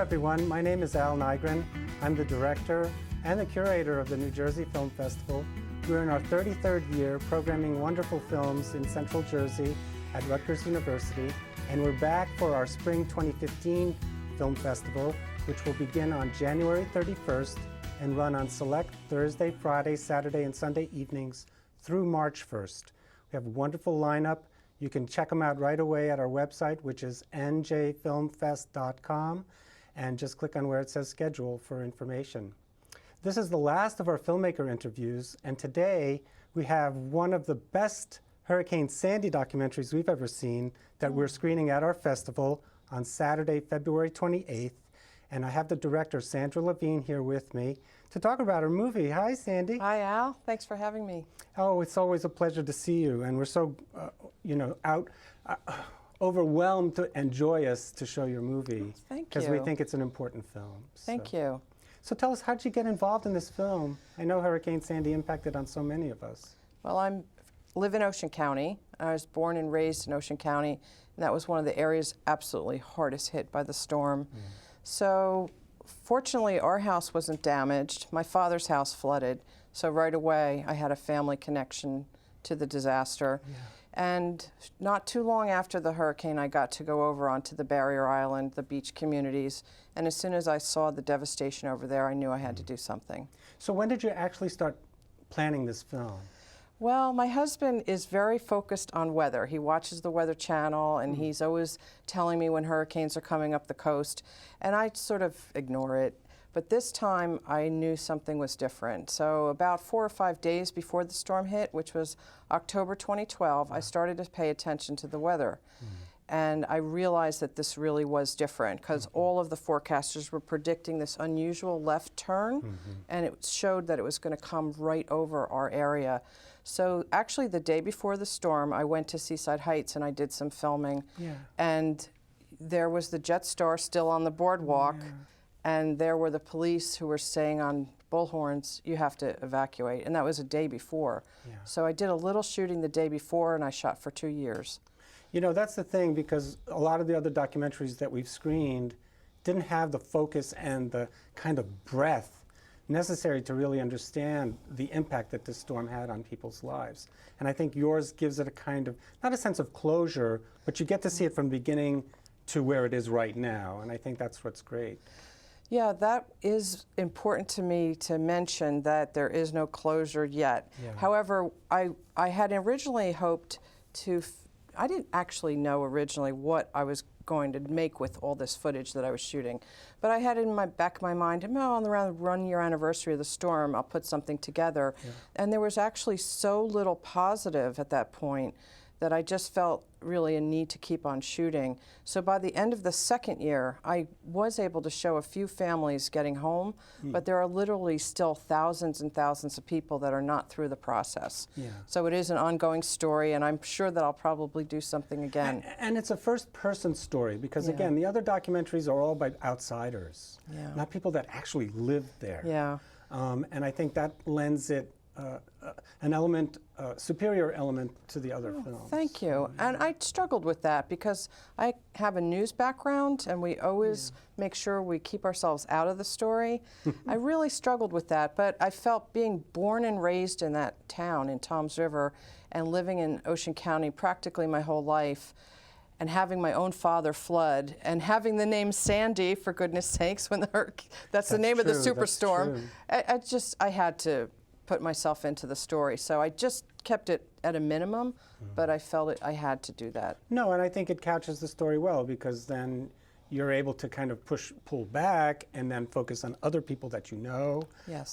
everyone. My name is Nigrin. I'm the director and the curator of the New Jersey Film Festival. We're in our 33rd year programming wonderful films in Central Jersey at Rutgers University, and we're back for our Spring 2015 Film Festival, which will begin on January 31st and run on select Thursday, Friday, Saturday, and Sunday evenings through March 1st. We have a wonderful lineup. You can check them out right away at our website, which is njfilmfest.com, and just click on where it says schedule for information. This is the last of our filmmaker interviews, and today we have one of the best Hurricane Sandy documentaries we've ever seen that we're screening at our festival on Saturday, February 28th. And I have the director, Sandra Levine, here with me to talk about her movie. Hi, Sandy. Hi, Al. Thanks for having me. Oh, it's always a pleasure to see you, and we're so, overwhelmed and joyous to show your movie. Thank you. Because we think it's an important film. Thank you. So tell us, how did you get involved in this film? I know Hurricane Sandy impacted on so many of us. Well, I live in Ocean County. I was born and raised in Ocean County, and that was one of the areas absolutely hardest hit by the storm. So fortunately, our house wasn't damaged. My father's house flooded. So right away, I had a family connection to the disaster. And not too long after the hurricane, I got to go over onto the barrier island, the beach communities. And as soon as I saw the devastation over there, I knew I had to do something. So when did you actually start planning this film? Well, my husband is very focused on weather. He watches the Weather Channel, and he's always telling me when hurricanes are coming up the coast, and I sort of ignore it. But this time, I knew something was different. So about 4 or 5 days before the storm hit, which was October 2012, I started to pay attention to the weather. And I realized that this really was different because all of the forecasters were predicting this unusual left turn, and it showed that it was going to come right over our area. So actually the day before the storm, I went to Seaside Heights and I did some filming. And there was the Jet Star still on the boardwalk, and there were the police who were saying on bullhorns, you have to evacuate. And that was a day before. So I did a little shooting the day before, and I shot for 2 years. You know, that's the thing, because a lot of the other documentaries that we've screened didn't have the focus and the kind of breadth necessary to really understand the impact that this storm had on people's lives. And I think yours gives it a kind of, not a sense of closure, but you get to see it from the beginning to where it is right now. And I think that's what's great. Yeah, that is important to me to mention, that there is no closure yet. However, I had originally hoped to, I didn't actually know originally what I was going to make with all this footage that I was shooting. But I had in my back of my mind, on the around 1 year anniversary of the storm, I'll put something together. And there was actually so little positive at that point that I just felt really a need to keep on shooting. So by the end of the second year, I was able to show a few families getting home, but there are literally still thousands and thousands of people that are not through the process. So it is an ongoing story, and I'm sure that I'll probably do something again. And it's a first-person story, because again, the other documentaries are all by outsiders, not people that actually lived there. And I think that lends it an element, superior element to the other films. Thank you. And I struggled with that because I have a news background, and we always make sure we keep ourselves out of the story. I really struggled with that, but I felt, being born and raised in that town in Toms River and living in Ocean County practically my whole life, and having my own father flood, and having the name Sandy, for goodness sakes, when that's the name of the superstorm. I had to put myself into the story. So I just kept it at a minimum, but I felt I had to do that. No, and I think it couches the story well, because then you're able to kind of pull back and then focus on other people that you know,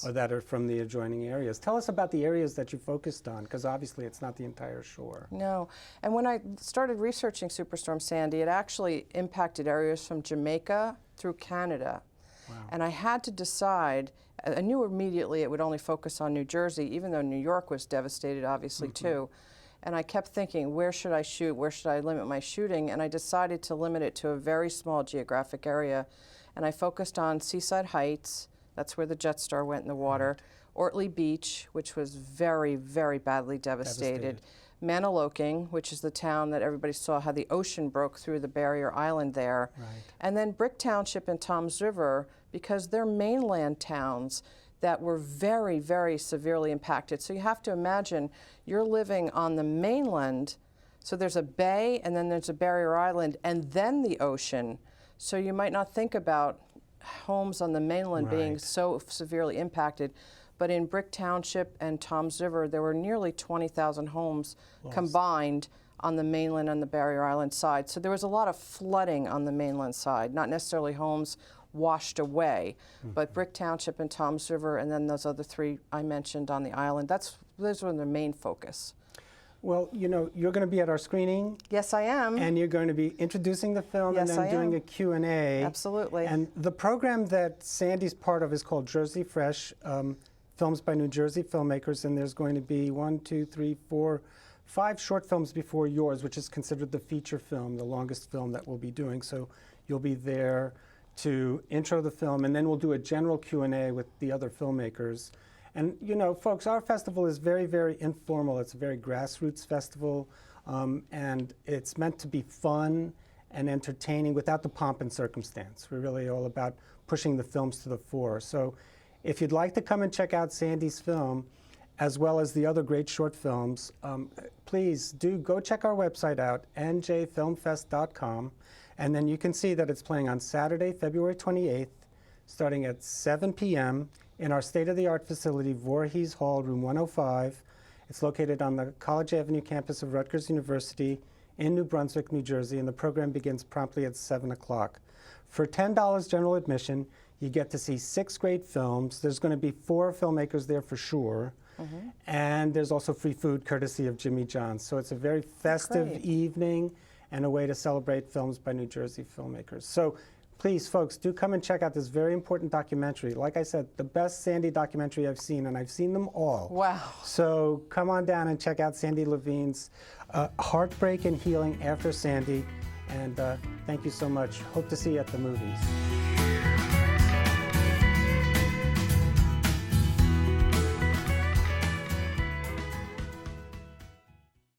or that are from the adjoining areas. Tell us about the areas that you focused on, because obviously it's not the entire shore. No, and when I started researching Superstorm Sandy, it actually impacted areas from Jamaica through Canada. And I had to decide, I knew immediately it would only focus on New Jersey, even though New York was devastated, obviously, too. And I kept thinking, where should I shoot? Where should I limit my shooting? And I decided to limit it to a very small geographic area. And I focused on Seaside Heights. That's where the Jet Star went in the water. Ortley Beach, which was very, very badly devastated. Maniloking, which is the town that everybody saw how the ocean broke through the barrier island there. Right. And then Brick Township and Toms River, because they're mainland towns that were very, very severely impacted. So you have to imagine you're living on the mainland, so there's a bay and then there's a barrier island and then the ocean. So you might not think about homes on the mainland being so severely impacted. But in Brick Township and Toms River, there were nearly 20,000 homes combined on the mainland and the barrier island side. So there was a lot of flooding on the mainland side, not necessarily homes washed away, but Brick Township and Toms River, and then those other three I mentioned on the island. Those were the main focus. Well, you know, you're going to be at our screening. Yes, I am. And you're going to be introducing the film and then doing a Q&A. Absolutely. And the program that Sandy's part of is called Jersey Fresh, films by New Jersey filmmakers, and there's going to be 5 short films before yours, which is considered the feature film, the longest film that we'll be doing. So you'll be there to intro the film, and then we'll do a general Q&A with the other filmmakers. And you know, folks, our festival is very, very informal. It's a very grassroots festival, and it's meant to be fun and entertaining without the pomp and circumstance. We're really all about pushing the films to the fore. So if you'd like to come and check out Sandy's film, as well as the other great short films, please do go check our website out, njfilmfest.com, and then you can see that it's playing on Saturday, February 28th, starting at 7 p.m. in our state-of-the-art facility, Voorhees Hall, room 105. It's located on the College Avenue campus of Rutgers University in New Brunswick, New Jersey, and the program begins promptly at 7 o'clock. For $10 general admission, you get to see 6 great films. There's going to be 4 filmmakers there for sure. And there's also free food courtesy of Jimmy John's. So it's a very festive evening and a way to celebrate films by New Jersey filmmakers. So please, folks, do come and check out this very important documentary. Like I said, the best Sandy documentary I've seen, and I've seen them all. Wow. So come on down and check out Sandy Levine's Heartbreak and Healing After Sandy. And thank you so much. Hope to see you at the movies.